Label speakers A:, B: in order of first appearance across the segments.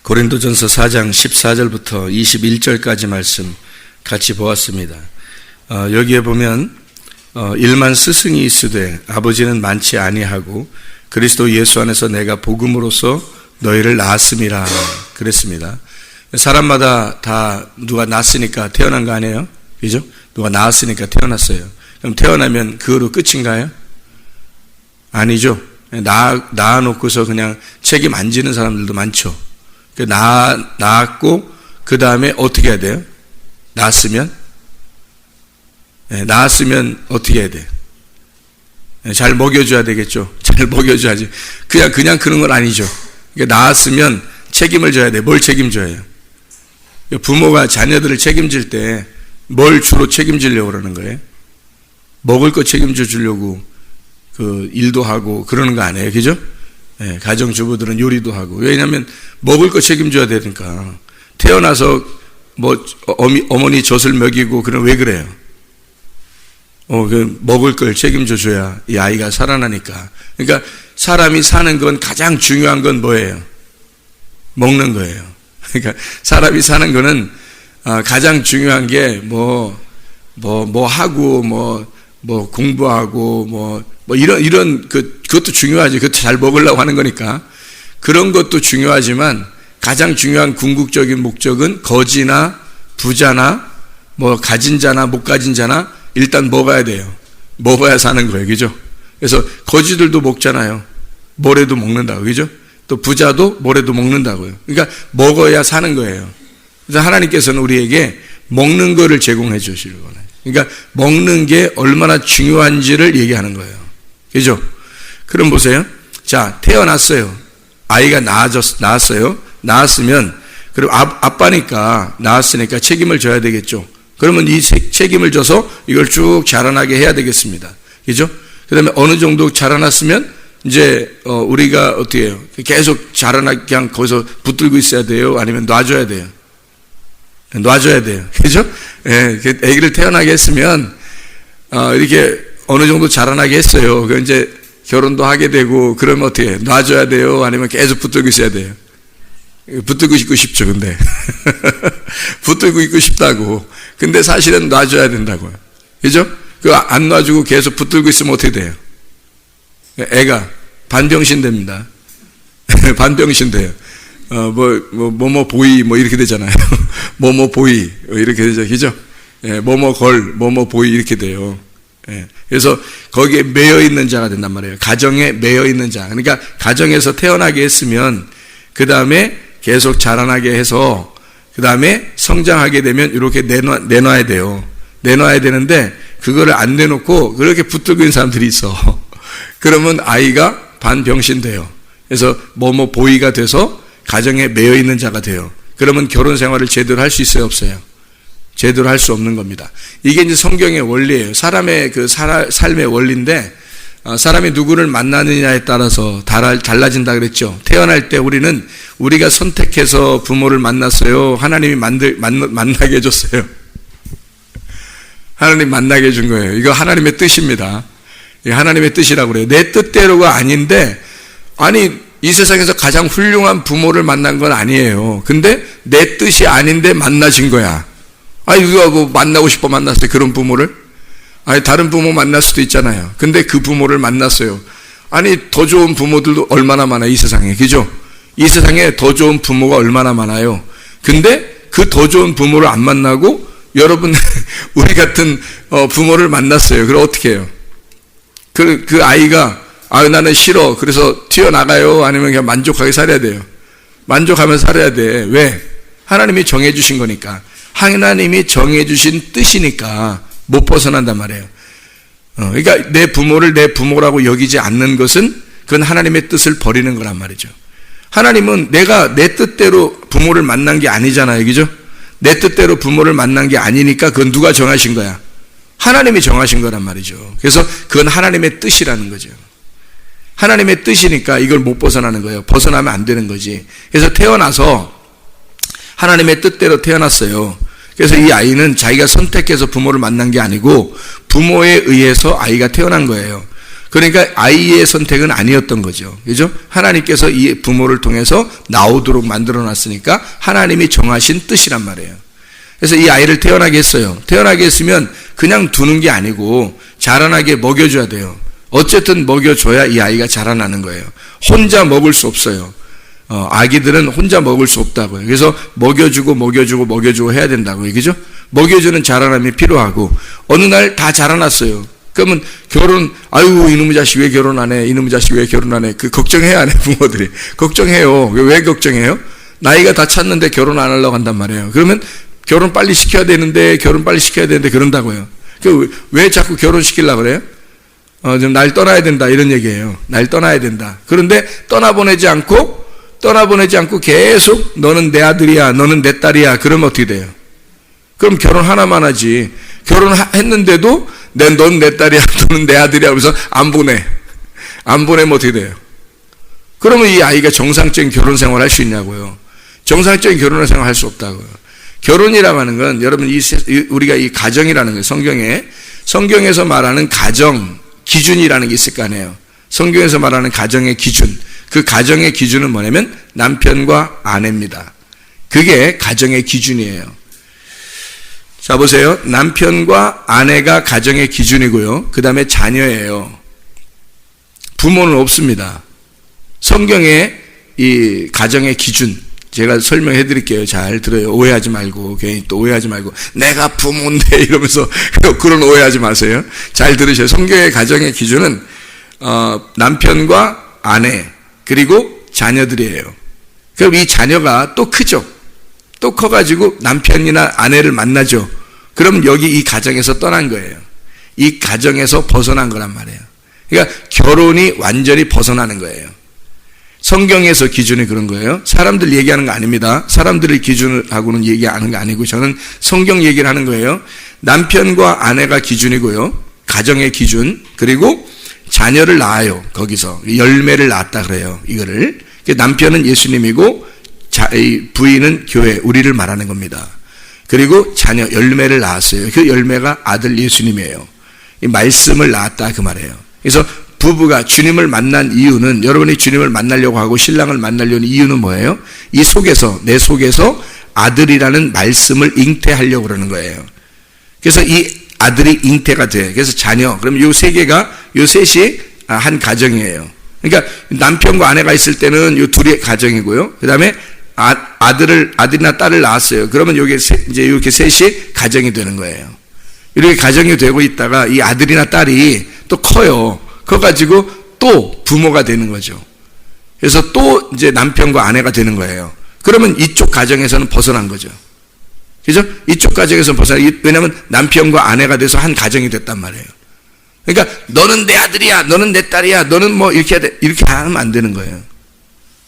A: 고린도전서 4장 14절부터 21절까지 말씀 같이 보았습니다. 여기에 보면 일만 스승이 있으되 아버지는 많지 아니하고 그리스도 예수 안에서 내가 복음으로써 너희를 낳았음이라 그랬습니다. 사람마다 다 누가 낳았으니까 태어난 거 아니에요? 그죠? 누가 낳았으니까 태어났어요. 그럼 태어나면 그거로 끝인가요? 아니죠. 낳아놓고서 그냥 책임 안 지는 사람들도 많죠. 낳았고 그 다음에 어떻게 해야 돼요? 낳았으면 어떻게 해야 돼요? 잘 먹여줘야 되겠죠. 잘 먹여줘야지. 그냥 그런 건 아니죠. 그러니까 낳았으면 책임을 져야 돼. 뭘 책임져야 해요? 부모가 자녀들을 책임질 때 뭘 주로 책임지려고 그러는 거예요? 먹을 거 책임져 주려고 그 일도 하고 그러는 거 아니에요. 그죠? 네, 가정주부들은 요리도 하고. 왜냐하면 먹을 거 책임져야 되니까. 태어나서 어머니 젖을 먹이고 그럼 왜 그래요? 그 먹을 걸 책임져 줘야 이 아이가 살아나니까. 그러니까 사람이 사는 건 가장 중요한 건 뭐예요? 먹는 거예요. 그러니까 사람이 사는 거는 가장 중요한 게 하고 공부하고 이런 그것도 중요하지. 그것도 잘 먹으려고 하는 거니까. 그런 것도 중요하지만 가장 중요한 궁극적인 목적은 거지나 부자나 가진 자나 못 가진 자나 일단 먹어야 돼요. 먹어야 사는 거예요. 그죠? 그래서 거지들도 먹잖아요. 모래도 먹는다고. 그죠? 또 부자도 모래도 먹는다고요. 그러니까 먹어야 사는 거예요. 그래서 하나님께서는 우리에게 먹는 거를 제공해 주시려고 해요. 그러니까 먹는 게 얼마나 중요한지를 얘기하는 거예요. 그죠? 그럼 보세요. 자, 태어났어요. 아이가 낳았어요. 낳았으면, 그럼 아빠니까, 낳았으니까 책임을 져야 되겠죠. 그러면 이 책임을 져서 이걸 쭉 자라나게 해야 되겠습니다. 그죠? 그 다음에 어느 정도 자라났으면, 이제, 우리가 어떻게 해요? 계속 자라나게 그냥 거기서 붙들고 있어야 돼요? 아니면 놔줘야 돼요? 놔줘야 돼요. 그죠? 예, 아기를 태어나게 했으면, 이렇게 어느 정도 자라나게 했어요. 그 이제 결혼도 하게 되고, 그러면 어떻게 해요? 놔줘야 돼요? 아니면 계속 붙들고 있어야 돼요? 붙들고 있고 싶죠, 근데. 붙들고 있고 싶다고. 근데 사실은 놔줘야 된다고요. 그죠? 안 놔주고 계속 붙들고 있으면 어떻게 돼요? 애가 반병신 됩니다. 반병신 돼요. 보이, 이렇게 되잖아요. 보이, 이렇게 되죠. 그죠? 예, 걸, 보이, 이렇게 돼요. 예, 그래서 거기에 매여 있는 자가 된단 말이에요. 가정에 매여 있는 자. 그러니까 가정에서 태어나게 했으면, 그 다음에 계속 자라나게 해서, 그 다음에 성장하게 되면 이렇게 내놔야 돼요. 내놔야 되는데, 그거를 안 내놓고 그렇게 붙들고 있는 사람들이 있어. 그러면 아이가 반병신 돼요. 그래서 보이가 돼서 가정에 매여 있는 자가 돼요. 그러면 결혼 생활을 제대로 할 수 있어요, 없어요? 제대로 할 수 없는 겁니다. 이게 이제 성경의 원리예요. 사람의 삶의 원리인데, 사람이 누구를 만나느냐에 따라서 달라진다 그랬죠. 태어날 때 우리가 선택해서 부모를 만났어요? 하나님이 만나게 해줬어요? 하나님 만나게 해준 거예요. 이거 하나님의 뜻입니다. 이거 하나님의 뜻이라고 그래요. 내 뜻대로가 아닌데, 이 세상에서 가장 훌륭한 부모를 만난 건 아니에요. 근데 내 뜻이 아닌데 만나진 거야. 누가 만나고 싶어 만났어요, 그런 부모를? 다른 부모 만날 수도 있잖아요. 근데 그 부모를 만났어요. 더 좋은 부모들도 얼마나 많아요, 이 세상에. 그죠? 이 세상에 더 좋은 부모가 얼마나 많아요. 근데 그 더 좋은 부모를 안 만나고 여러분, 우리 같은 부모를 만났어요. 그럼 어떻게 해요? 그 아이가 나는 싫어. 그래서 튀어나가요? 아니면 그냥 만족하게 살아야 돼요? 만족하면서 살아야 돼. 왜? 하나님이 정해주신 거니까. 하나님이 정해주신 뜻이니까 못 벗어난단 말이에요. 그러니까 내 부모를 내 부모라고 여기지 않는 것은 그건 하나님의 뜻을 버리는 거란 말이죠. 하나님은 내가 내 뜻대로 부모를 만난 게 아니잖아요. 그죠? 내 뜻대로 부모를 만난 게 아니니까 그건 누가 정하신 거야? 하나님이 정하신 거란 말이죠. 그래서 그건 하나님의 뜻이라는 거죠. 하나님의 뜻이니까 이걸 못 벗어나는 거예요. 벗어나면 안 되는 거지. 그래서 태어나서 하나님의 뜻대로 태어났어요. 그래서 이 아이는 자기가 선택해서 부모를 만난 게 아니고 부모에 의해서 아이가 태어난 거예요. 그러니까 아이의 선택은 아니었던 거죠. 그죠? 하나님께서 이 부모를 통해서 나오도록 만들어 놨으니까 하나님이 정하신 뜻이란 말이에요. 그래서 이 아이를 태어나게 했어요. 태어나게 했으면 그냥 두는 게 아니고 자라나게 먹여줘야 돼요. 어쨌든 먹여줘야 이 아이가 자라나는 거예요. 혼자 먹을 수 없어요. 아기들은 혼자 먹을 수 없다고요. 그래서 먹여주고 해야 된다고요. 그죠? 먹여주는 자라남이 필요하고, 어느 날 다 자라났어요. 그러면 아유, 이놈의 자식 왜 결혼 안 해? 이놈의 자식 왜 결혼 안 해? 걱정해야 안 해, 부모들이. 걱정해요. 왜 걱정해요? 나이가 다 찼는데 결혼 안 하려고 한단 말이에요. 그러면 결혼 빨리 시켜야 되는데 그런다고요. 왜 자꾸 결혼시키려고 그래요? 좀 날 떠나야 된다, 이런 얘기예요. 날 떠나야 된다. 그런데 떠나보내지 않고 계속 너는 내 아들이야, 너는 내 딸이야. 그러면 어떻게 돼요? 그럼 결혼 하나만 하지. 결혼했는데도 넌 내 딸이야, 너는 내 아들이야 하면서 안 보내면 어떻게 돼요? 그러면 이 아이가 정상적인 결혼 생활 할 수 있냐고요. 정상적인 결혼 생활 할 수 없다고요. 결혼이라고 하는 건, 여러분, 우리가 이 가정이라는 거예요. 성경에서 말하는 가정 기준이라는 게 있을 거 아니에요. 성경에서 말하는 가정의 기준, 그 가정의 기준은 뭐냐면 남편과 아내입니다. 그게 가정의 기준이에요. 자, 보세요. 남편과 아내가 가정의 기준이고요. 그 다음에 자녀예요. 부모는 없습니다. 성경의 이 가정의 기준, 제가 설명해 드릴게요. 잘 들어요. 오해하지 말고, 괜히 또 오해하지 말고, 내가 부모인데 이러면서 그런 오해하지 마세요. 잘 들으셔요. 성경의 가정의 기준은 남편과 아내 그리고 자녀들이에요. 그럼 이 자녀가 또 크죠. 또 커가지고 남편이나 아내를 만나죠. 그럼 여기 이 가정에서 떠난 거예요. 이 가정에서 벗어난 거란 말이에요. 그러니까 결혼이 완전히 벗어나는 거예요. 성경에서 기준이 그런 거예요. 사람들 얘기하는 거 아닙니다. 사람들의 기준을 하고는 얘기하는 거 아니고 저는 성경 얘기를 하는 거예요. 남편과 아내가 기준이고요. 가정의 기준. 그리고 자녀를 낳아요. 거기서 열매를 낳았다 그래요. 이거를. 남편은 예수님이고 부인은 교회, 우리를 말하는 겁니다. 그리고 자녀 열매를 낳았어요. 그 열매가 아들 예수님이에요. 이 말씀을 낳았다 그 말이에요. 그래서 부부가 주님을 만난 이유는, 여러분이 주님을 만나려고 하고 신랑을 만나려는 이유는 뭐예요? 내 속에서 아들이라는 말씀을 잉태하려고 그러는 거예요. 그래서 이 아들이 잉태가 돼. 그래서 자녀. 그럼 요 셋이 한 가정이에요. 그러니까 남편과 아내가 있을 때는 요 둘이 가정이고요. 그 다음에 아들이나 딸을 낳았어요. 그러면 이제 이렇게 셋이 가정이 되는 거예요. 이렇게 가정이 되고 있다가 이 아들이나 딸이 또 커요. 커가지고 또 부모가 되는 거죠. 그래서 또 이제 남편과 아내가 되는 거예요. 그러면 이쪽 가정에서는 벗어난 거죠. 그죠? 이쪽 가정에서는 왜냐면 남편과 아내가 돼서 한 가정이 됐단 말이에요. 그러니까 너는 내 아들이야, 너는 내 딸이야, 너는 뭐 이렇게 하면 안 되는 거예요.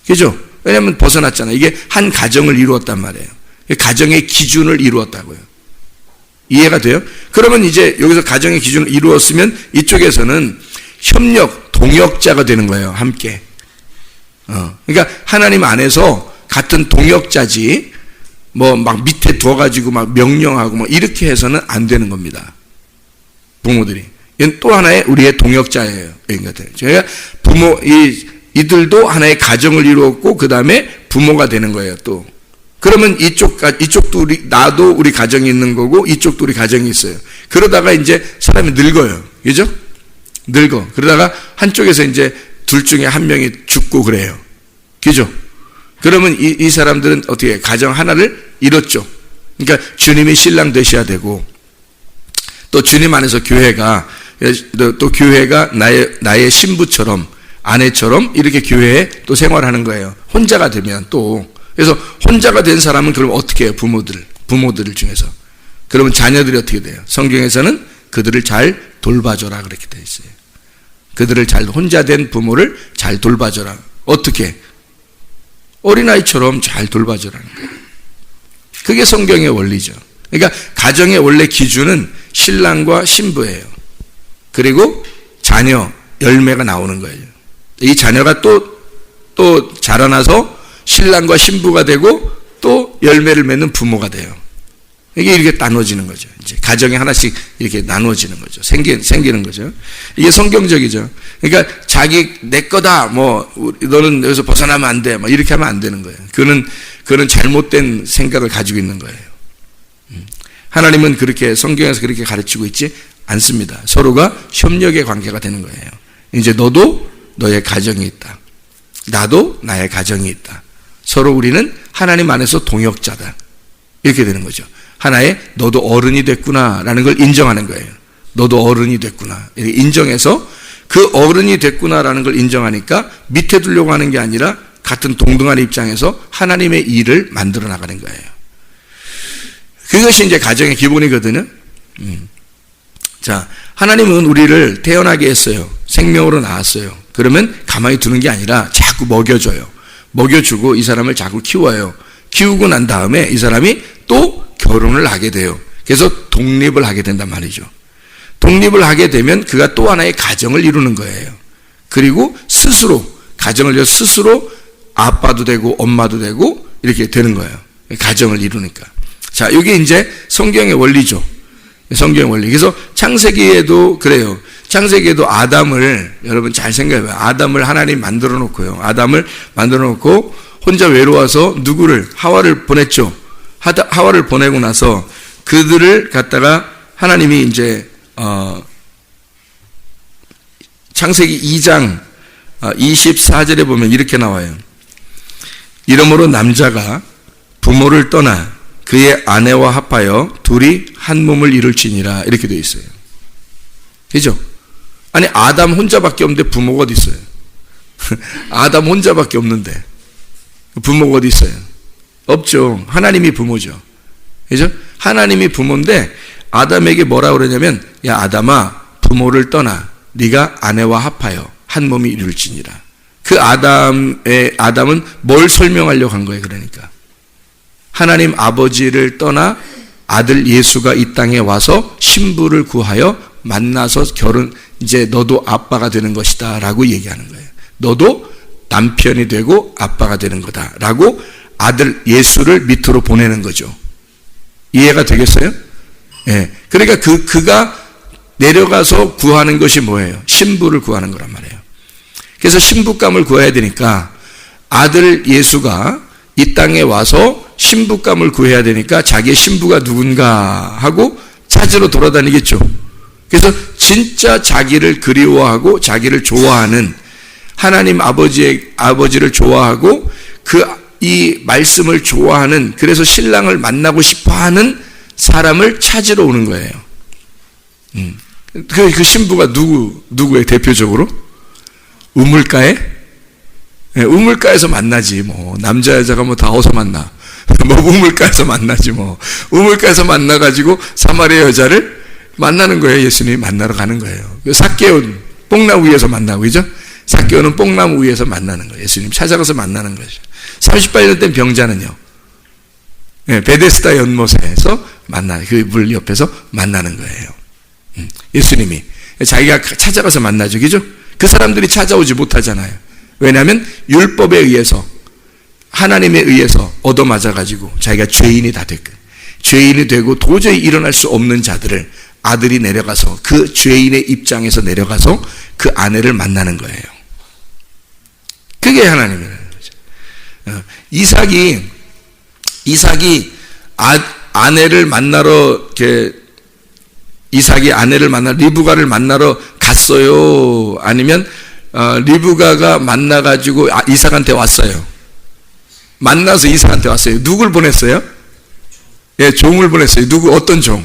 A: 그죠? 왜냐면 벗어났잖아요. 이게 한 가정을 이루었단 말이에요. 가정의 기준을 이루었다고요. 이해가 돼요? 그러면 이제 여기서 가정의 기준을 이루었으면 이쪽에서는 동역자가 되는 거예요. 함께. 그러니까 하나님 안에서 같은 동역자지, 막 밑에 두어가지고 막 명령하고 이렇게 해서는 안 되는 겁니다. 부모들이. 이건 또 하나의 우리의 동역자예요. 저희가 이들도 하나의 가정을 이루었고, 그 다음에 부모가 되는 거예요, 또. 그러면 이쪽도 나도 우리 가정이 있는 거고, 이쪽도 우리 가정이 있어요. 그러다가 이제 사람이 늙어요. 그죠? 늙어. 그러다가 한쪽에서 이제 둘 중에 한 명이 죽고 그래요. 그죠? 그러면 이 사람들은 어떻게 가정 하나를 이뤘죠. 그러니까 주님이 신랑 되셔야 되고, 또 주님 안에서 교회가 나의 신부처럼, 아내처럼 이렇게 교회에 또 생활하는 거예요. 혼자가 되면 또. 그래서 혼자가 된 사람은 그럼 어떻게 해요? 부모들 중에서. 그러면 자녀들이 어떻게 돼요? 성경에서는 그들을 잘 돌봐줘라 그렇게 되어 있어요. 혼자 된 부모를 잘 돌봐줘라. 어떻게? 어린아이처럼 잘 돌봐줘라는 거예요. 그게 성경의 원리죠. 그러니까 가정의 원래 기준은 신랑과 신부예요. 그리고 자녀, 열매가 나오는 거예요. 이 자녀가 또 자라나서 신랑과 신부가 되고 또 열매를 맺는 부모가 돼요. 이게 이렇게 나눠지는 거죠. 이제 가정이 하나씩 이렇게 나눠지는 거죠. 생기는 거죠. 이게 성경적이죠. 그러니까 내 거다, 너는 여기서 벗어나면 안 돼, 이렇게 하면 안 되는 거예요. 그는 잘못된 생각을 가지고 있는 거예요. 하나님은 성경에서 그렇게 가르치고 있지 않습니다. 서로가 협력의 관계가 되는 거예요. 이제 너도 너의 가정이 있다. 나도 나의 가정이 있다. 서로 우리는 하나님 안에서 동역자다. 이렇게 되는 거죠. 하나의 너도 어른이 됐구나라는 걸 인정하는 거예요. 너도 어른이 됐구나. 이렇게 인정해서 그 어른이 됐구나라는 걸 인정하니까 밑에 두려고 하는 게 아니라 같은 동등한 입장에서 하나님의 일을 만들어 나가는 거예요. 그것이 이제 가정의 기본이거든요. 자, 하나님은 우리를 태어나게 했어요. 생명으로 낳았어요. 그러면 가만히 두는 게 아니라 자꾸 먹여줘요. 먹여주고 이 사람을 자꾸 키워요. 키우고 난 다음에 이 사람이 또 결혼을 하게 돼요. 그래서 독립을 하게 된단 말이죠. 독립을 하게 되면 그가 또 하나의 가정을 이루는 거예요. 그리고 가정을 스스로 아빠도 되고 엄마도 되고 이렇게 되는 거예요. 가정을 이루니까. 자, 이게 이제 성경의 원리죠. 성경의 원리. 그래서 창세기에도 그래요. 창세기에도 아담을, 여러분 잘 생각해봐요. 아담을 하나님 만들어 놓고요. 아담을 만들어 놓고 혼자 외로워서 하와를 보냈죠. 하와를 보내고 나서 그들을 갖다가 하나님이 이제 창세기 2장 24절에 보면 이렇게 나와요. 이러므로 남자가 부모를 떠나 그의 아내와 합하여 둘이 한 몸을 이룰지니라, 이렇게 되어 있어요. 그죠? 아니, 아담 혼자밖에 없는데 부모가 어디 있어요? 아담 혼자밖에 없는데 부모가 어디 있어요? 없죠. 하나님이 부모죠. 그죠? 하나님이 부모인데 아담에게 뭐라 그러냐면, 야 아담아, 부모를 떠나 네가 아내와 합하여 한 몸이 이룰지니라. 그 아담은 뭘 설명하려고 한 거예요? 그러니까 하나님 아버지를 떠나 아들 예수가 이 땅에 와서 신부를 구하여 만나서 이제 너도 아빠가 되는 것이다 라고 얘기하는 거예요. 너도 남편이 되고 아빠가 되는 거다 라고 아들 예수를 밑으로 보내는 거죠. 이해가 되겠어요? 예. 그러니까 그가 내려가서 구하는 것이 뭐예요? 신부를 구하는 거란 말이에요. 그래서 신부감을 구해야 되니까 아들 예수가 이 땅에 와서 신부감을 구해야 되니까 자기의 신부가 누군가 하고 찾으러 돌아다니겠죠. 그래서 진짜 자기를 그리워하고 자기를 좋아하는 하나님 아버지를 좋아하고 이 말씀을 좋아하는, 그래서 신랑을 만나고 싶어하는 사람을 찾으러 오는 거예요. 그 신부가 누구의 대표적으로? 우물가에? 네, 우물가에서 만나지 남자 여자가 다 어디서 만나? 우물가에서 만나지 우물가에서 만나가지고 사마리아 여자를 만나는 거예요. 예수님이 만나러 가는 거예요. 삭개오는 뽕나무 위에서 만나고, 그죠? 삭개오는 뽕나무 위에서 만나는 거예요. 예수님 찾아가서 만나는 거죠. 38년 된 병자는요, 베데스다 연못에서 그 물 옆에서 만나는 거예요. 예수님이 자기가 찾아가서 만나죠. 그죠? 그 사람들이 찾아오지 못하잖아요. 왜냐하면 율법에 의해서, 하나님에 의해서 얻어맞아가지고 자기가 죄인이 다 됐고, 죄인이 되고 도저히 일어날 수 없는 자들을 아들이 내려가서 그 죄인의 입장에서 내려가서 그 아내를 만나는 거예요. 그게 하나님이라는 거죠. 이삭이 아내를 만나러 이삭이 아내를 만나러 리브가를 만나러 갔어요? 아니면 리브가가 만나가지고 이삭한테 왔어요? 만나서 이삭한테 왔어요. 누굴 보냈어요? 예, 종을 보냈어요. 어떤 종?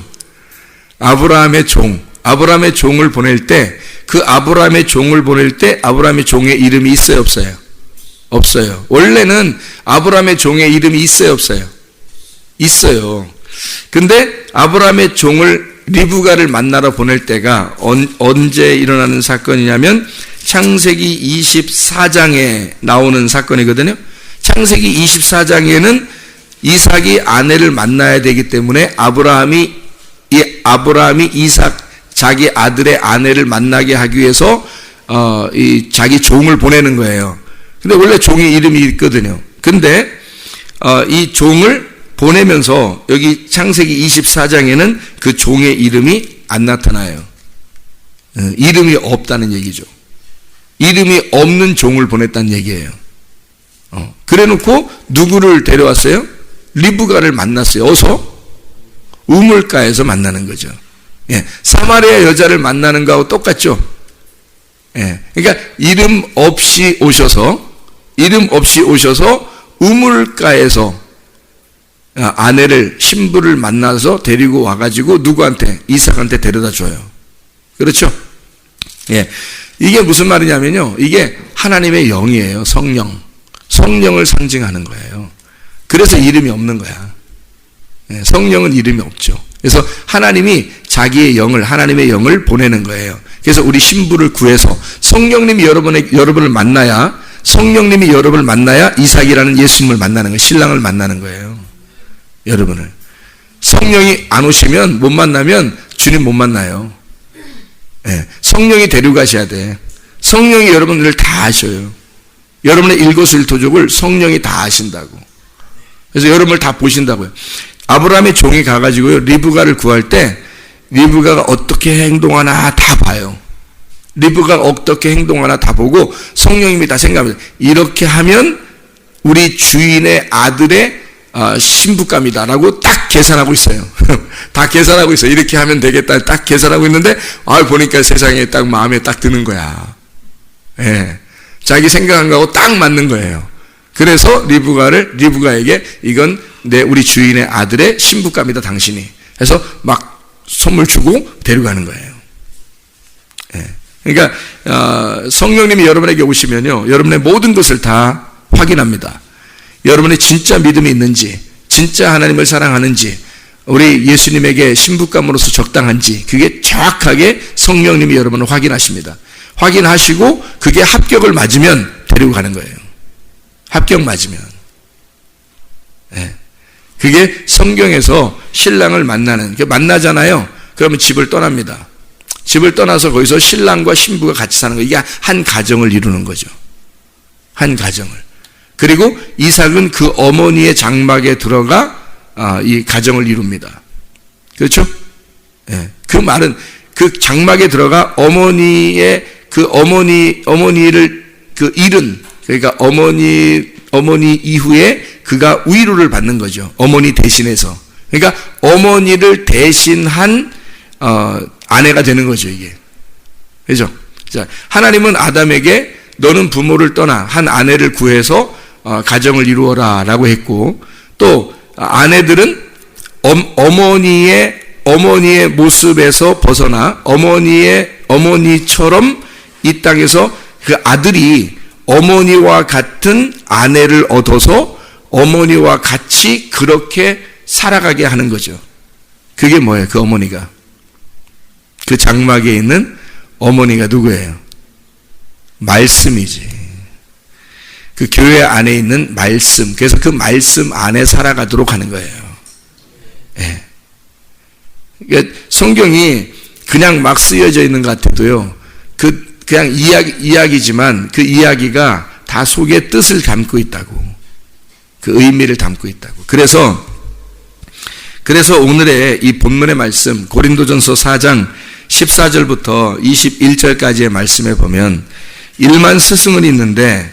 A: 아브라함의 종. 아브라함의 종을 보낼 때, 아브라함의 종의 이름이 있어요, 없어요? 없어요. 원래는 아브라함의 종의 이름이 있어요, 없어요? 있어요. 근데 아브라함의 종을 리브가를 만나러 보낼 때가 언제 일어나는 사건이냐면 창세기 24장에 나오는 사건이거든요. 창세기 24장에는 이삭이 아내를 만나야 되기 때문에 아브라함이 이삭 자기 아들의 아내를 만나게 하기 위해서 자기 종을 보내는 거예요. 근데 원래 종의 이름이 있거든요. 근데 이 종을 보내면서 여기 창세기 24장에는 그 종의 이름이 안 나타나요. 이름이 없다는 얘기죠. 이름이 없는 종을 보냈다는 얘기예요. 그래 놓고 누구를 데려왔어요? 리브가를 만났어요. 어서? 우물가에서 만나는 거죠. 예, 사마리아 여자를 만나는 거하고 똑같죠. 예, 그러니까 이름 없이 오셔서 우물가에서 아내를, 신부를 만나서 데리고 와가지고 누구한테? 이삭한테 데려다 줘요. 그렇죠? 예, 이게 무슨 말이냐면요, 이게 하나님의 영이에요. 성령을 상징하는 거예요. 그래서 이름이 없는 거야. 예, 성령은 이름이 없죠. 그래서 하나님이 자기의 영을, 하나님의 영을 보내는 거예요. 그래서 우리 신부를 구해서 성령님이 여러분을 만나야, 성령님이 여러분을 만나야 이삭이라는 예수님을 만나는 거예요. 신랑을 만나는 거예요. 여러분을. 성령이 안 오시면, 못 만나면 주님 못 만나요. 예, 성령이 데려가셔야 돼. 성령이 여러분들을 다 아셔요. 여러분의 일거수일투족을 성령이 다 아신다고. 그래서 여러분을 다 보신다고요. 아브라함의 종이 가가지고요, 리브가를 구할 때 리브가가 어떻게 행동하나 다 봐요. 리브가가 어떻게 행동하나 다 보고 성령님이 다 생각합니다. 이렇게 하면 우리 주인의 아들의 신부감이다라고 딱 계산하고 있어요. 다 계산하고 있어요. 이렇게 하면 되겠다 딱 계산하고 있는데, 보니까 세상에 딱 마음에 딱 드는 거야. 예, 자기 생각한 거하고 딱 맞는 거예요. 그래서 리브가에게 이건 우리 주인의 아들의 신부감이다 당신이. 해서 막 선물 주고 데려가는 거예요. 예, 그러니까 성령님이 여러분에게 오시면요, 여러분의 모든 것을 다 확인합니다. 여러분의 진짜 믿음이 있는지, 진짜 하나님을 사랑하는지, 우리 예수님에게 신부감으로서 적당한지, 그게 정확하게 성령님이 여러분을 확인하십니다. 확인하시고 그게 합격을 맞으면 데리고 가는 거예요. 합격 맞으면. 네. 그게 성경에서 신랑을 만나잖아요. 그러면 집을 떠납니다. 집을 떠나서 거기서 신랑과 신부가 같이 사는 거. 이게 한 가정을 이루는 거죠. 한 가정을. 그리고 이삭은 그 어머니의 장막에 들어가 이 가정을 이룹니다. 그렇죠? 네. 그 말은 그 장막에 들어가 어머니를 잃은, 그러니까 어머니 이후에 그가 위로를 받는 거죠. 어머니 대신해서. 그러니까 어머니를 대신한 아내가 되는 거죠, 이게. 그죠? 자, 하나님은 아담에게 너는 부모를 떠나 한 아내를 구해서 가정을 이루어라 라고 했고, 또 아내들은 어머니의 모습에서 벗어나 어머니처럼 이 땅에서 그 아들이 어머니와 같은 아내를 얻어서 어머니와 같이 그렇게 살아가게 하는 거죠. 그게 뭐예요? 그 어머니가. 그 장막에 있는 어머니가 누구예요? 말씀이지. 그 교회 안에 있는 말씀. 그래서 그 말씀 안에 살아가도록 하는 거예요. 예. 그러니까 성경이 그냥 막 쓰여져 있는 것 같아도요, 그냥 이야기지만 그 이야기가 다 속에 뜻을 담고 있다고. 그 의미를 담고 있다고. 그래서 오늘의 이 본문의 말씀, 고린도전서 4장 14절부터 21절까지의 말씀에 보면, 일만 스승은 있는데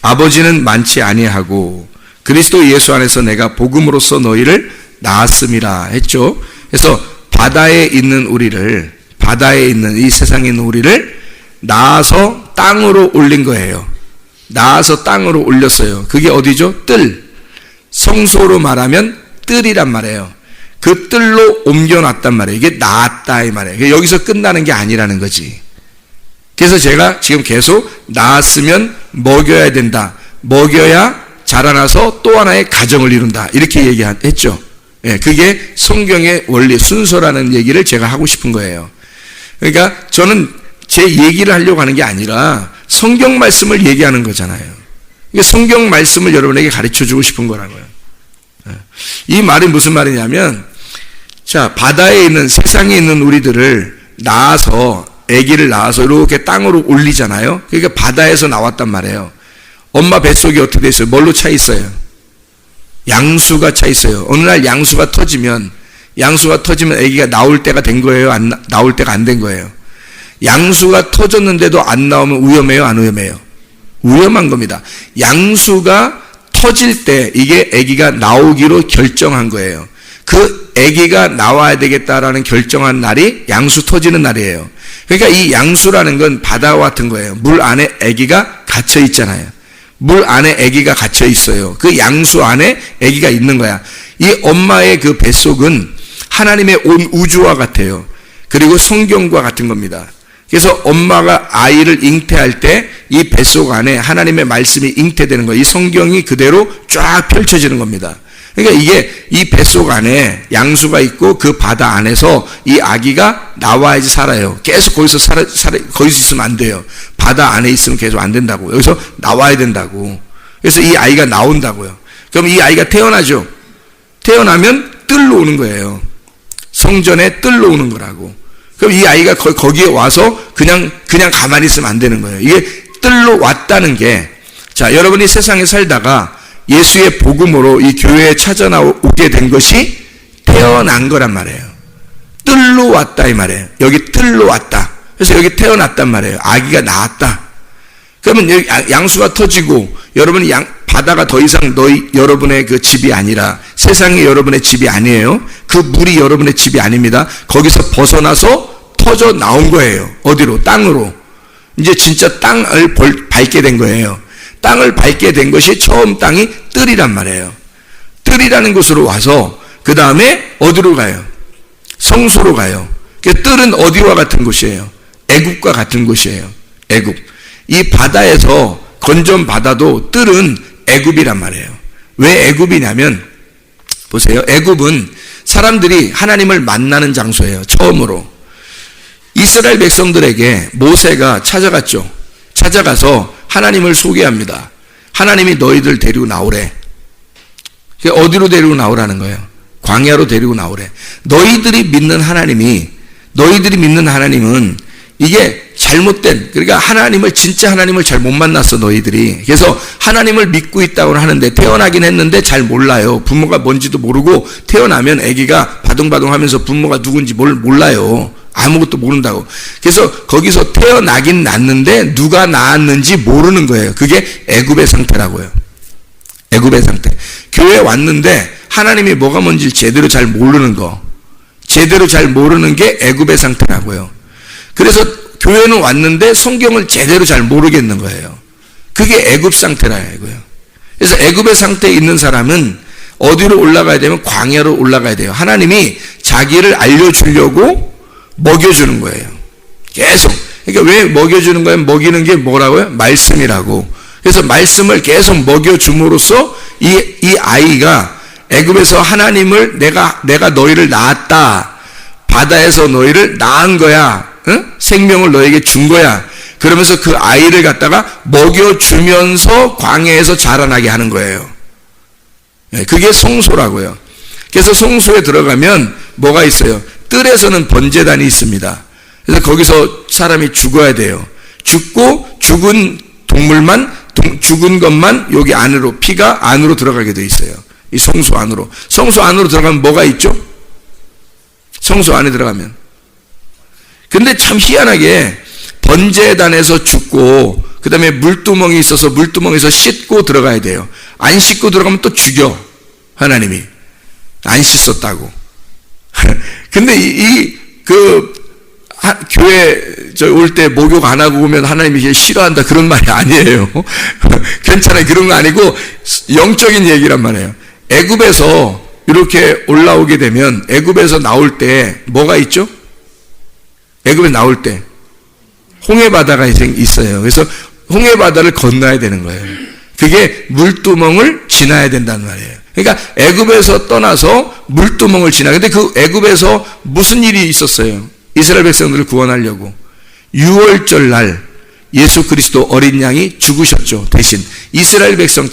A: 아버지는 많지 아니하고 그리스도 예수 안에서 내가 복음으로써 너희를 낳았음이라 했죠. 그래서 바다에 있는 이 세상에 있는 우리를 낳아서 땅으로 올린 거예요. 낳아서 땅으로 올렸어요. 그게 어디죠? 뜰. 성소로 말하면 뜰이란 말이에요. 그 뜰로 옮겨놨단 말이에요. 이게 낳았다 이 말이에요. 여기서 끝나는 게 아니라는 거지. 그래서 제가 지금 계속 낳았으면 먹여야 된다. 먹여야 자라나서 또 하나의 가정을 이룬다. 이렇게 얘기했죠. 예, 그게 성경의 원리, 순서라는 얘기를 제가 하고 싶은 거예요. 그러니까 저는 제 얘기를 하려고 하는 게 아니라 성경 말씀을 얘기하는 거잖아요. 이게 성경 말씀을 여러분에게 가르쳐 주고 싶은 거라고요. 이 말이 무슨 말이냐면, 자, 바다에 있는, 세상에 있는 우리들을 아기를 낳아서 이렇게 땅으로 올리잖아요. 그러니까 바다에서 나왔단 말이에요. 엄마 뱃속이 어떻게 돼 있어요? 뭘로 차 있어요? 양수가 차 있어요. 어느 날 양수가 터지면 아기가 나올 때가 된 거예요? 나올 때가 안 된 거예요? 양수가 터졌는데도 안 나오면 위험해요? 안 위험해요? 위험한 겁니다. 양수가 터질 때 이게 아기가 나오기로 결정한 거예요. 그 아기가 나와야 되겠다라는 결정한 날이 양수 터지는 날이에요. 그러니까 이 양수라는 건 바다와 같은 거예요. 물 안에 아기가 갇혀 있잖아요. 물 안에 아기가 갇혀 있어요. 그 양수 안에 아기가 있는 거야. 이 엄마의 그 뱃속은 하나님의 온 우주와 같아요. 그리고 성경과 같은 겁니다. 그래서 엄마가 아이를 잉태할 때 이 뱃속 안에 하나님의 말씀이 잉태되는 거예요. 이 성경이 그대로 쫙 펼쳐지는 겁니다. 그러니까 이게 이 뱃속 안에 양수가 있고 그 바다 안에서 이 아기가 나와야지 살아요. 계속 거기서 거기서 있으면 안 돼요. 바다 안에 있으면 계속 안 된다고. 여기서 나와야 된다고. 그래서 이 아이가 나온다고요. 그럼 이 아이가 태어나죠. 태어나면 뜰로 오는 거예요. 성전에 뜰로 오는 거라고. 그럼 이 아이가 거기에 와서 그냥 가만히 있으면 안 되는 거예요. 이게 뜰로 왔다는 게, 자, 여러분이 세상에 살다가 예수의 복음으로 이 교회에 찾아오게 된 것이 태어난 거란 말이에요. 뜰로 왔다 이 말이에요. 여기 뜰로 왔다. 그래서 여기 태어났단 말이에요. 아기가 나왔다. 그러면 여기 양수가 터지고 여러분이 바다가 더 이상 여러분의 그 집이 아니라 세상이 여러분의 집이 아니에요. 그 물이 여러분의 집이 아닙니다. 거기서 벗어나서 터져 나온 거예요. 어디로? 땅으로. 이제 진짜 땅을 밟게 된 거예요. 땅을 밟게 된 것이 처음 땅이 뜰이란 말이에요. 뜰이라는 곳으로 와서 그 다음에 어디로 가요? 성소로 가요. 뜰은 어디와 같은 곳이에요? 애굽과 같은 곳이에요. 애굽. 이 바다에서 건전 바다도 뜰은 애굽이란 말이에요. 왜 애굽이냐면 보세요. 애굽은 사람들이 하나님을 만나는 장소예요. 처음으로. 이스라엘 백성들에게 모세가 찾아갔죠. 찾아가서 하나님을 소개합니다. 하나님이 너희들 데리고 나오래. 어디로 데리고 나오라는 거예요? 광야로 데리고 나오래. 너희들이 믿는 하나님은 이게 잘못된, 그러니까 진짜 하나님을 잘 못 만났어, 너희들이. 그래서 하나님을 믿고 있다고 하는데 태어나긴 했는데 잘 몰라요. 부모가 뭔지도 모르고 태어나면 아기가 바둥바둥 하면서 부모가 누군지 몰라요. 아무것도 모른다고. 그래서 거기서 태어나긴 났는데 누가 낳았는지 모르는 거예요. 그게 애굽의 상태라고요. 애굽의 상태. 교회에 왔는데 하나님이 뭐가 뭔지 제대로 잘 모르는 거. 제대로 잘 모르는 게 애굽의 상태라고요. 그래서 교회는 왔는데 성경을 제대로 잘 모르겠는 거예요. 그게 애굽 상태라고요. 그래서 애굽의 상태에 있는 사람은 어디로 올라가야 되면 광야로 올라가야 돼요. 하나님이 자기를 알려주려고 먹여주는 거예요. 계속. 그러니까 왜 먹여주는 거예요? 먹이는 게 뭐라고요? 말씀이라고. 그래서 말씀을 계속 먹여줌으로써 이 아이가 애굽에서 하나님을 내가 너희를 낳았다. 바다에서 너희를 낳은 거야. 응? 생명을 너에게 준 거야. 그러면서 그 아이를 갖다가 먹여주면서 광야에서 자라나게 하는 거예요. 그게 성소라고요. 그래서 성소에 들어가면 뭐가 있어요? 뜰에서는 번제단이 있습니다. 그래서 거기서 사람이 죽어야 돼요. 죽고 죽은 죽은 것만 여기 안으로, 피가 안으로 들어가게 돼 있어요. 이 성소 안으로. 성소 안으로 들어가면 뭐가 있죠? 성소 안에 들어가면. 근데 참 희한하게 번제단에서 죽고 그 다음에 물두멍이 있어서 물두멍에서 씻고 들어가야 돼요. 안 씻고 들어가면 또 죽여. 하나님이. 안 씻었다고. 근데 교회 올 때 목욕 안 하고 오면 하나님이 싫어한다 그런 말이 아니에요. 괜찮아요. 그런 거 아니고 영적인 얘기란 말이에요. 애굽에서 이렇게 올라오게 되면 애굽에서 나올 때 뭐가 있죠? 애굽에 나올 때 홍해바다가 있어요. 그래서 홍해바다를 건너야 되는 거예요. 그게 물두멍을 지나야 된다는 말이에요. 그러니까 애굽에서 떠나서 물두멍을 지나. 근데 그 애굽에서 무슨 일이 있었어요? 이스라엘 백성들을 구원하려고 6월절 날 예수 그리스도 어린 양이 죽으셨죠. 대신 이스라엘 백성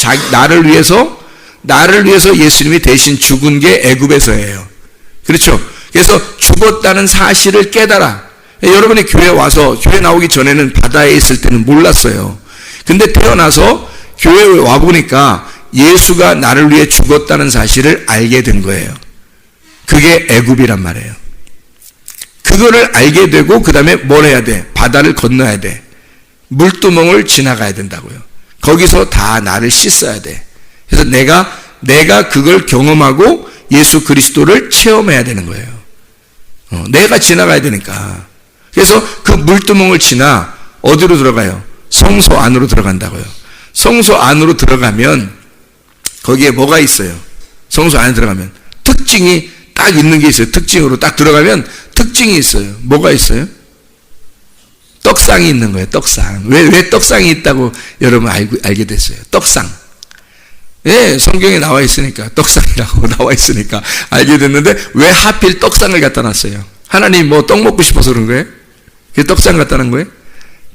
A: 나를 위해서 예수님이 대신 죽은 게 애굽에서예요. 그렇죠? 그래서 죽었다는 사실을 깨달아. 여러분이 교회 와서 교회 나오기 전에는 바다에 있을 때는 몰랐어요. 근데 태어나서 교회에 와 보니까 예수가 나를 위해 죽었다는 사실을 알게 된 거예요. 그게 애굽이란 말이에요. 그거를 알게 되고 그 다음에 뭘 해야 돼? 바다를 건너야 돼. 물두멍을 지나가야 된다고요. 거기서 다 나를 씻어야 돼. 그래서 내가 그걸 경험하고 예수 그리스도를 체험해야 되는 거예요. 내가 지나가야 되니까. 그래서 그 물두멍을 지나 어디로 들어가요? 성소 안으로 들어간다고요. 성소 안으로 들어가면 거기에 뭐가 있어요? 성소 안에 들어가면 특징이 딱 있는 게 있어요. 특징으로 딱 들어가면 특징이 있어요. 뭐가 있어요? 떡상이 있는 거예요. 떡상. 왜 떡상이 있다고 여러분 알게 됐어요? 떡상. 예, 성경에 나와 있으니까, 떡상이라고 나와 있으니까 알게 됐는데 왜 하필 떡상을 갖다 놨어요? 하나님 뭐 떡 먹고 싶어서 그런 거예요? 그게 떡상 갖다 놓은 거예요?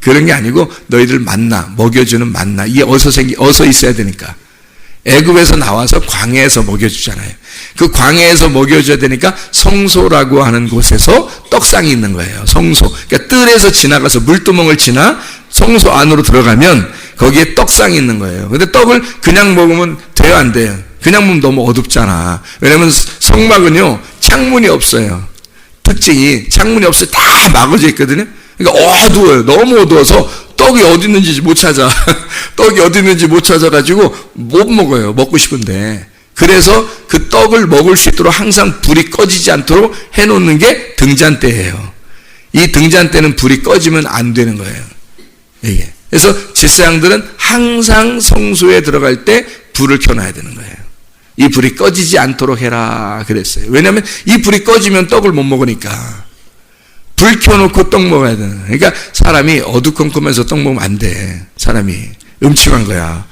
A: 그런 게 아니고 너희들 만나, 먹여주는 만나. 이게 어서 있어야 되니까. 애굽에서 나와서 광야에서 먹여주잖아요. 그 광야에서 먹여줘야 되니까 성소라고 하는 곳에서 떡상이 있는 거예요. 성소. 그러니까 뜰에서 지나가서 물두멍을 지나 성소 안으로 들어가면 거기에 떡상이 있는 거예요. 근데 떡을 그냥 먹으면 돼요, 안 돼요? 그냥 먹으면 너무 어둡잖아. 왜냐면 성막은요, 창문이 없어요. 특징이 창문이 없어요. 다 막아져 있거든요. 그러니까 어두워요. 너무 어두워서 떡이 어디 있는지 못 찾아. 떡이 어디 있는지 못 찾아가지고 못 먹어요. 먹고 싶은데. 그래서 그 떡을 먹을 수 있도록 항상 불이 꺼지지 않도록 해놓는 게 등잔대예요. 이 등잔대는 불이 꺼지면 안 되는 거예요. 이게. 그래서 제사장들은 항상 성소에 들어갈 때 불을 켜놔야 되는 거예요. 이 불이 꺼지지 않도록 해라 그랬어요. 왜냐하면 이 불이 꺼지면 떡을 못 먹으니까. 불 켜놓고 떡 먹어야 되는 거예요. 그러니까 사람이 어두컴컴해서 떡 먹으면 안 돼. 사람이 음침한 거야.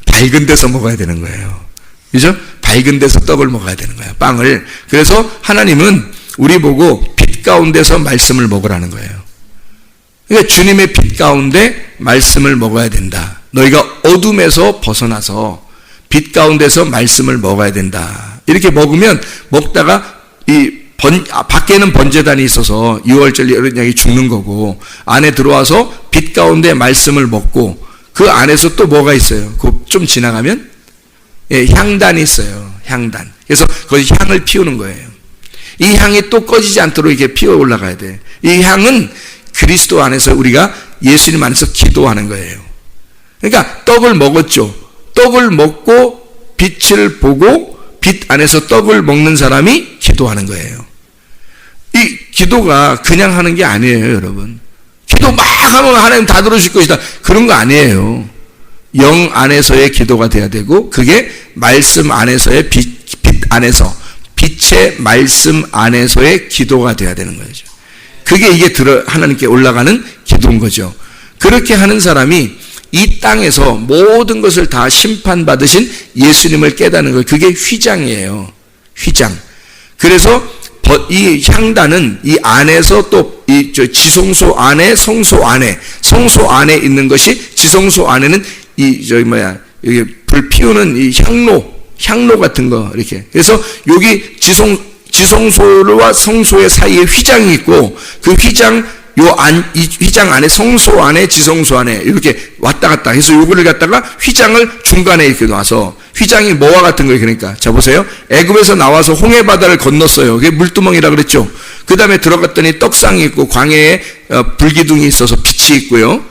A: 밝은 데서 먹어야 되는 거예요. 그죠? 밝은 데서 떡을 먹어야 되는 거예요. 빵을. 그래서 하나님은 우리 보고 빛 가운데서 말씀을 먹으라는 거예요. 그러니까 주님의 빛 가운데 말씀을 먹어야 된다. 너희가 어둠에서 벗어나서 빛 가운데서 말씀을 먹어야 된다. 이렇게 먹으면 먹다가 밖에는 번제단이 있어서 유월절 이런 양이 죽는 거고 안에 들어와서 빛 가운데 말씀을 먹고 그 안에서 또 뭐가 있어요? 그 좀 지나가면 향단이 있어요. 향단. 그래서 거기 향을 피우는 거예요. 이 향이 또 꺼지지 않도록 이렇게 피어 올라가야 돼. 이 향은 그리스도 안에서 우리가 예수님 안에서 기도하는 거예요. 그러니까 떡을 먹었죠. 떡을 먹고 빛을 보고 빛 안에서 떡을 먹는 사람이 기도하는 거예요. 이 기도가 그냥 하는 게 아니에요, 여러분. 기도 막 하면 하나님 다 들어줄 것이다. 그런 거 아니에요. 영 안에서의 기도가 돼야 되고 그게 말씀 안에서의 빛 안에서 빛의 말씀 안에서의 기도가 돼야 되는 거죠. 그게 이게 하나님께 올라가는 기도인 거죠. 그렇게 하는 사람이 이 땅에서 모든 것을 다 심판받으신 예수님을 깨닫는 거예요. 그게 휘장이에요. 휘장. 그래서 이 향단은 이 안에서 또 이 지성소 안에 성소 안에 있는 것이 지성소 안에는 여기 불 피우는 이 향로 같은 거 이렇게. 그래서 여기 지성소와 성소의 사이에 휘장이 있고 그 휘장 이 휘장 안에 성소 안에 지성소 안에 이렇게 왔다 갔다 해서 요거를 갖다가 휘장을 중간에 이렇게 놔서 휘장이 뭐와 같은 거예요. 그러니까 자 보세요. 애굽에서 나와서 홍해 바다를 건넜어요. 그게 물두멍이라 그랬죠. 그 다음에 들어갔더니 떡상이 있고 광야에 불기둥이 있어서 빛이 있고요.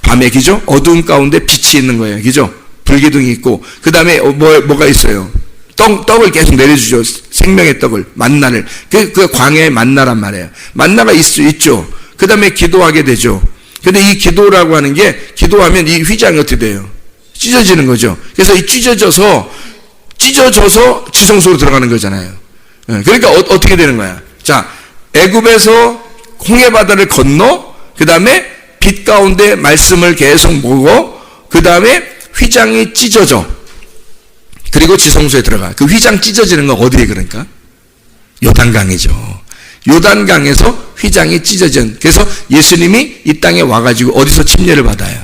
A: 밤에 그죠? 어두운 가운데 빛이 있는 거예요. 그죠? 불기둥이 있고 그 다음에 뭐가 있어요? 떡을 계속 내려주죠. 생명의 떡을 만나를 그 광야의 만나란 말이에요. 만나가 있죠. 그 다음에 기도하게 되죠. 근데 이 기도라고 하는 게 기도하면 이 휘장이 어떻게 돼요? 찢어지는 거죠. 그래서 이 찢어져서 지성소로 들어가는 거잖아요. 그러니까 어떻게 되는 거야? 자, 애굽에서 홍해 바다를 건너 그 다음에 빛 가운데 말씀을 계속 보고 그 다음에 휘장이 찢어져. 그리고 지성소에 들어가. 그 휘장 찢어지는 건 어디에 그러니까? 요단강이죠. 요단강에서 휘장이 찢어진. 그래서 예수님이 이 땅에 와가지고 어디서 침례를 받아요?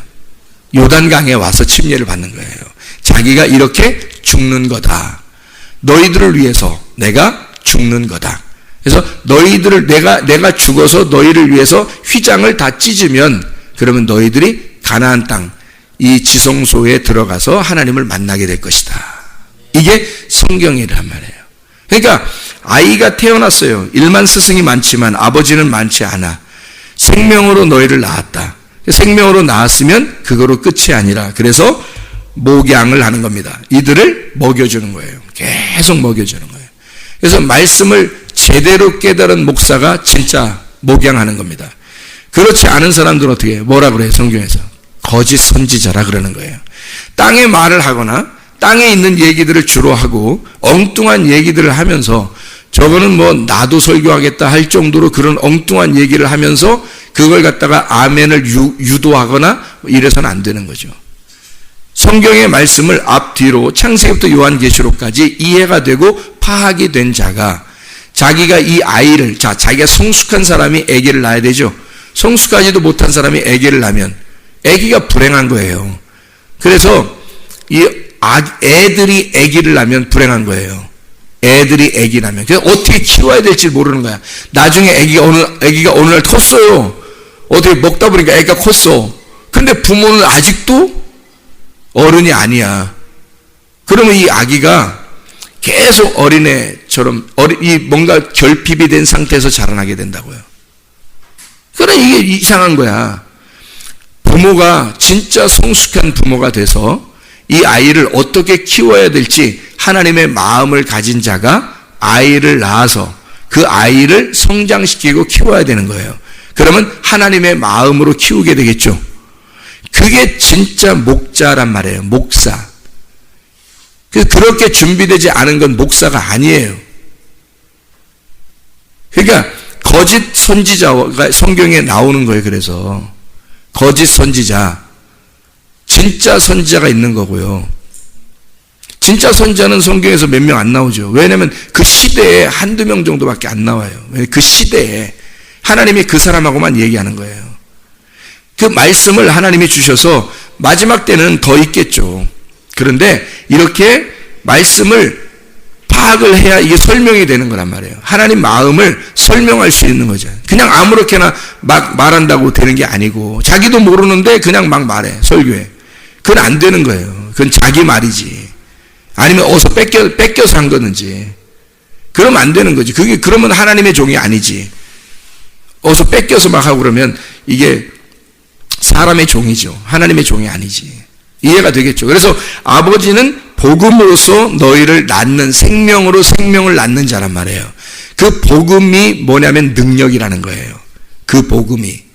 A: 요단강에 와서 침례를 받는 거예요. 자기가 이렇게 죽는 거다. 너희들을 위해서 내가 죽는 거다. 그래서 너희들을 내가 죽어서 너희를 위해서 휘장을 다 찢으면 그러면 너희들이 가나안 땅 이 지성소에 들어가서 하나님을 만나게 될 것이다. 이게 성경이란 말이에요. 그러니까 아이가 태어났어요. 일만 스승이 많지만 아버지는 많지 않아. 생명으로 너희를 낳았다. 생명으로 낳았으면 그거로 끝이 아니라 그래서 목양을 하는 겁니다. 이들을 먹여주는 거예요. 계속 먹여주는 거예요. 그래서 말씀을 제대로 깨달은 목사가 진짜 목양하는 겁니다. 그렇지 않은 사람들은 어떻게 해요? 뭐라 그래요? 성경에서 거짓 선지자라 그러는 거예요. 땅에 말을 하거나 땅에 있는 얘기들을 주로 하고 엉뚱한 얘기들을 하면서 저거는 뭐 나도 설교하겠다 할 정도로 그런 엉뚱한 얘기를 하면서 그걸 갖다가 아멘을 유도하거나 이래서는 안 되는 거죠. 성경의 말씀을 앞뒤로 창세기부터 요한계시록까지 이해가 되고 파악이 된 자가 자기가 이 아이를, 자기가 성숙한 사람이 아기를 낳아야 되죠. 성숙하지도 못한 사람이 아기를 낳으면 아기가 불행한 거예요. 그래서 이 애들이 아기를 낳으면 불행한 거예요. 애들이 아기 낳으면. 그래서 어떻게 키워야 될지 모르는 거야. 나중에 아기가 어느 날 컸어요. 어떻게 먹다 보니까 아기가 컸어. 근데 부모는 아직도 어른이 아니야. 그러면 이 아기가 계속 어린애처럼 뭔가 결핍이 된 상태에서 자라나게 된다고요. 그러니까 이게 이상한 거야. 부모가 진짜 성숙한 부모가 돼서 이 아이를 어떻게 키워야 될지 하나님의 마음을 가진 자가 아이를 낳아서 그 아이를 성장시키고 키워야 되는 거예요. 그러면 하나님의 마음으로 키우게 되겠죠. 그게 진짜 목자란 말이에요. 목사. 그렇게 준비되지 않은 건 목사가 아니에요. 그러니까 거짓 선지자가 성경에 나오는 거예요. 그래서 거짓 선지자, 진짜 선지자가 있는 거고요. 진짜 선지자는 성경에서 몇 명 안 나오죠. 왜냐하면 그 시대에 한두 명 정도밖에 안 나와요. 그 시대에 하나님이 그 사람하고만 얘기하는 거예요. 그 말씀을 하나님이 주셔서 마지막 때는 더 있겠죠. 그런데 이렇게 말씀을 파악을 해야 이게 설명이 되는 거란 말이에요. 하나님 마음을 설명할 수 있는 거죠. 그냥 아무렇게나 막 말한다고 되는 게 아니고 자기도 모르는데 그냥 막 말해. 설교해. 그건 안 되는 거예요. 그건 자기 말이지. 아니면 어디서 뺏겨서 한 거든지. 그러면 안 되는 거지. 그러면 하나님의 종이 아니지. 어디서 뺏겨서 막 하고 그러면 이게 사람의 종이죠. 하나님의 종이 아니지. 이해가 되겠죠. 그래서 아버지는 복음으로서 너희를 낳는, 생명으로 생명을 낳는 자란 말이에요. 그 복음이 뭐냐면 능력이라는 거예요. 그 복음이.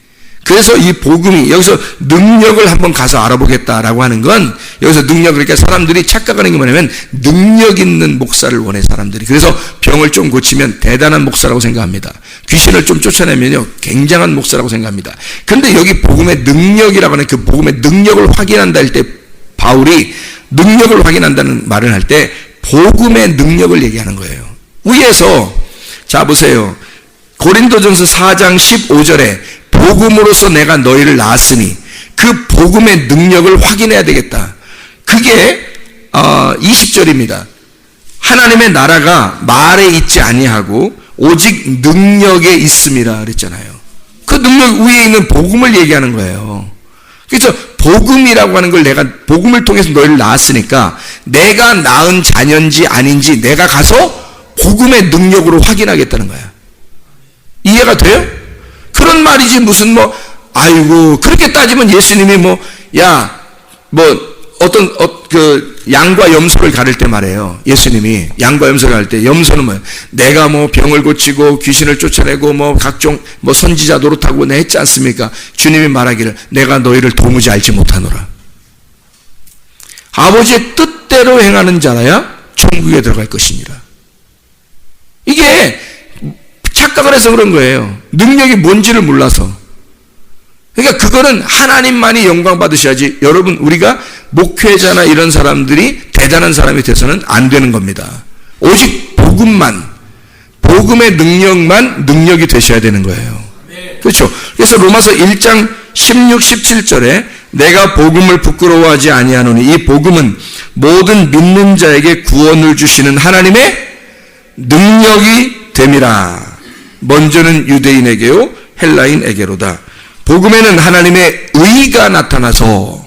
A: 그래서 이 복음이, 여기서 능력을 한번 가서 알아보겠다라고 하는 건, 여기서 능력, 그러니까 사람들이 착각하는 게 뭐냐면 능력 있는 목사를 원해, 사람들이. 그래서 병을 좀 고치면 대단한 목사라고 생각합니다. 귀신을 좀 쫓아내면요 굉장한 목사라고 생각합니다. 근데 여기 복음의 능력이라고 하는 그 복음의 능력을 확인한다 할 때 바울이 능력을 확인한다는 말을 할 때 복음의 능력을 얘기하는 거예요. 위에서 자 보세요. 고린도전서 4장 15절에 복음으로서 내가 너희를 낳았으니 그 복음의 능력을 확인해야 되겠다. 그게 20절입니다. 하나님의 나라가 말에 있지 아니하고 오직 능력에 있음이라 그랬잖아요. 그 능력 위에 있는 복음을 얘기하는 거예요. 그래서 복음이라고 하는 걸 내가 복음을 통해서 너희를 낳았으니까 내가 낳은 자녀인지 아닌지 내가 가서 복음의 능력으로 확인하겠다는 거야. 이해가 돼요? 그런 말이지 무슨 아이고 그렇게 따지면 예수님이 그 양과 염소를 가를 때 말해요. 예수님이 양과 염소를 가를 때 염소는 뭐예요? 내가 병을 고치고 귀신을 쫓아내고 각종 선지자 노릇하고 내 했지 않습니까? 주님이 말하기를 내가 너희를 도무지 알지 못하노라. 아버지의 뜻대로 행하는 자라야 천국에 들어갈 것이니라. 이게 착각을 해서 그런 거예요. 능력이 뭔지를 몰라서. 그러니까 그거는 하나님만이 영광 받으셔야지 여러분 우리가 목회자나 이런 사람들이 대단한 사람이 돼서는 안 되는 겁니다. 오직 복음만, 복음의 능력만 능력이 되셔야 되는 거예요. 그렇죠? 그래서 로마서 1장 16, 17절에 내가 복음을 부끄러워하지 아니하노니 이 복음은 모든 믿는 자에게 구원을 주시는 하나님의 능력이 됨이라. 먼저는 유대인에게요 헬라인에게로다. 복음에는 하나님의 의가 나타나서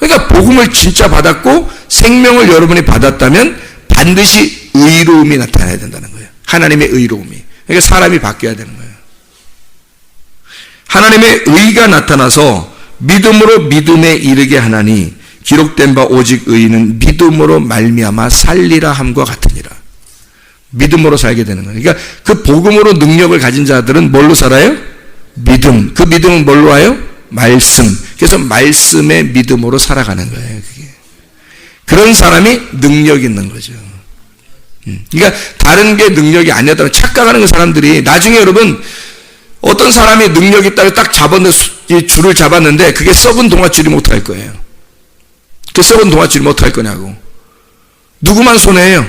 A: 그러니까 복음을 진짜 받았고 생명을 여러분이 받았다면 반드시 의로움이 나타나야 된다는 거예요. 하나님의 의로움이. 그러니까 사람이 바뀌어야 되는 거예요. 하나님의 의가 나타나서 믿음으로 믿음에 이르게 하나니 기록된 바 오직 의인은 믿음으로 말미암아 살리라 함과 같으니라. 믿음으로 살게 되는 거예요. 그러니까 그 복음으로 능력을 가진 자들은 뭘로 살아요? 믿음. 그 믿음은 뭘로 와요? 말씀. 그래서 말씀의 믿음으로 살아가는 거예요. 그게. 그런 사람이 능력 있는 거죠. 그러니까 다른 게 능력이 아니었다고 착각하는 그 사람들이 나중에 여러분 어떤 사람이 능력 있다고 딱 잡았는데 줄을 잡았는데 그게 썩은 동아줄이 못할 거예요. 그 썩은 동아줄이 못할 거냐고. 누구만 손해예요?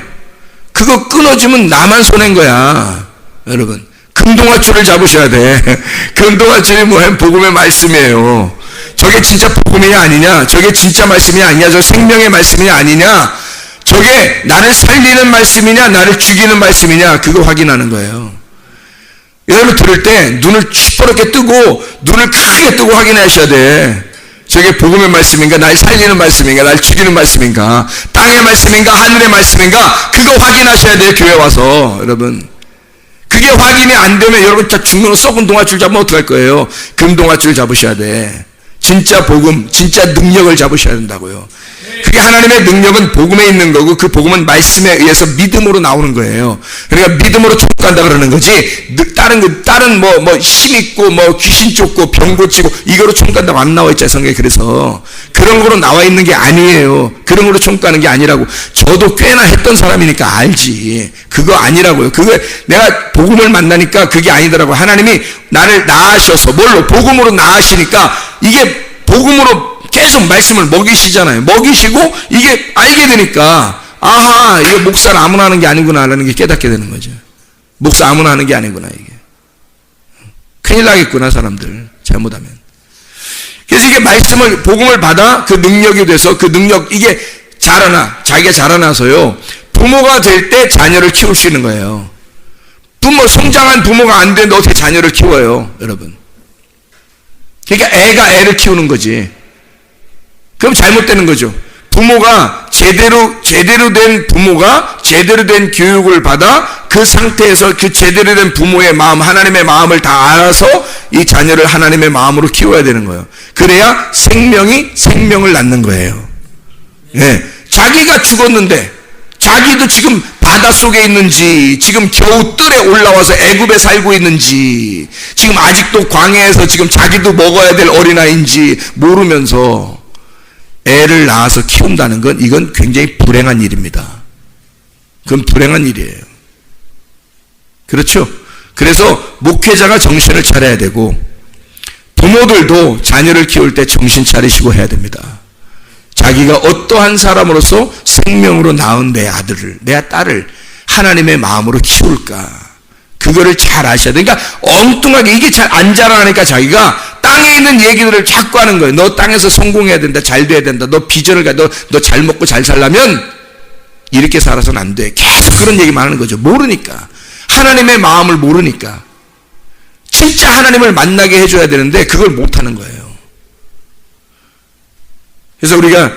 A: 그거 끊어지면 나만 손해인 거야. 여러분 금동아줄을 잡으셔야 돼. 금동아줄이 뭐예요? 복음의 말씀이에요. 저게 진짜 복음이 아니냐? 저게 진짜 말씀이 아니냐? 저 생명의 말씀이 아니냐? 저게 나를 살리는 말씀이냐? 나를 죽이는 말씀이냐? 그거 확인하는 거예요. 여러분 들을 때 눈을 시퍼렇게 뜨고 눈을 크게 뜨고 확인하셔야 돼. 저게 복음의 말씀인가? 날 살리는 말씀인가? 날 죽이는 말씀인가? 땅의 말씀인가? 하늘의 말씀인가? 그거 확인하셔야 돼요. 교회 와서 여러분. 그게 확인이 안 되면 여러분 다 죽는 썩은 동아줄 잡으면 어떡할 거예요? 금동아줄 잡으셔야 돼. 진짜 복음, 진짜 능력을 잡으셔야 된다고요. 그게 하나님의 능력은 복음에 있는 거고 그 복음은 말씀에 의해서 믿음으로 나오는 거예요. 그러니까 믿음으로 쫓간다 그러는 거지. 다른 뭐 힘 있고 뭐 귀신 쫓고 병 고치고 이거로 총간다고 안 나와 있잖아요. 성경에. 그래서 그런 거로 나와 있는 게 아니에요. 그런 거로 총가는 게 아니라고. 저도 꽤나 했던 사람이니까 알지. 그거 아니라고요. 그거 내가 복음을 만나니까 그게 아니더라고요. 하나님이 나를 낳으셔서 뭘로? 복음으로 낳으시니까 이게 복음으로 계속 말씀을 먹이시잖아요. 먹이시고 이게 알게 되니까 아하 이게 목사를 아무나 하는 게 아니구나 라는 게 깨닫게 되는 거죠. 목사 아무나 하는 게 아니구나 이게. 큰일 나겠구나 사람들 잘못하면. 그래서 이게 말씀을 복음을 받아 그 능력이 돼서 그 능력 이게 자기가 자라나서요. 부모가 될 때 자녀를 키울 수 있는 거예요. 성장한 부모가 안 되는데 어떻게 자녀를 키워요 여러분. 그러니까 애가 애를 키우는 거지. 그럼 잘못되는 거죠. 부모가 제대로 된 부모가 제대로 된 교육을 받아 그 상태에서 그 제대로 된 부모의 마음, 하나님의 마음을 다 알아서 이 자녀를 하나님의 마음으로 키워야 되는 거예요. 그래야 생명이 생명을 낳는 거예요. 예. 자기가 죽었는데 자기도 지금 바닷속에 있는지 지금 겨우 뜰에 올라와서 애굽에 살고 있는지 지금 아직도 광야에서 지금 자기도 먹어야 될 어린아이인지 모르면서 애를 낳아서 키운다는 건 이건 굉장히 불행한 일입니다. 그건 불행한 일이에요. 그렇죠? 그래서 목회자가 정신을 차려야 되고 부모들도 자녀를 키울 때 정신 차리시고 해야 됩니다. 자기가 어떠한 사람으로서 생명으로 낳은 내 아들을 내 딸을 하나님의 마음으로 키울까 그거를 잘 아셔야 돼. 그러니까 엉뚱하게 이게 잘 안 자라니까 자기가 땅에 있는 얘기들을 자꾸 하는 거예요. 너 땅에서 성공해야 된다. 잘 돼야 된다. 너 비전을 가. 너 잘 먹고 잘 살려면 이렇게 살아서는 안 돼. 계속 그런 얘기만 하는 거죠. 모르니까. 하나님의 마음을 모르니까. 진짜 하나님을 만나게 해줘야 되는데 그걸 못하는 거예요. 그래서 우리가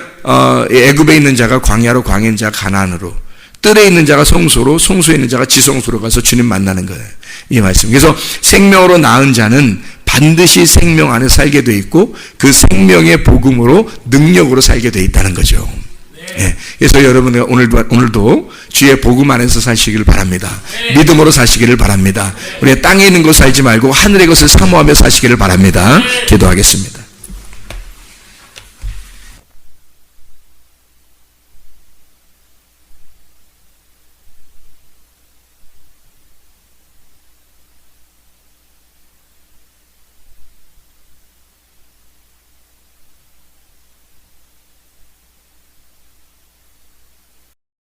A: 애굽에 있는 자가 광야로, 광야에 있는 자가 가나안으로, 뜰에 있는 자가 성소로, 성소에 있는 자가 지성소로 가서 주님 만나는 거예요. 이 말씀. 그래서 생명으로 낳은 자는 반드시 생명 안에 살게 돼 있고 그 생명의 복음으로 능력으로 살게 돼 있다는 거죠. 네. 그래서 여러분 오늘도 주의 복음 안에서 사시기를 바랍니다. 믿음으로 사시기를 바랍니다. 우리가 땅에 있는 것 살지 말고 하늘의 것을 사모하며 사시기를 바랍니다. 기도하겠습니다.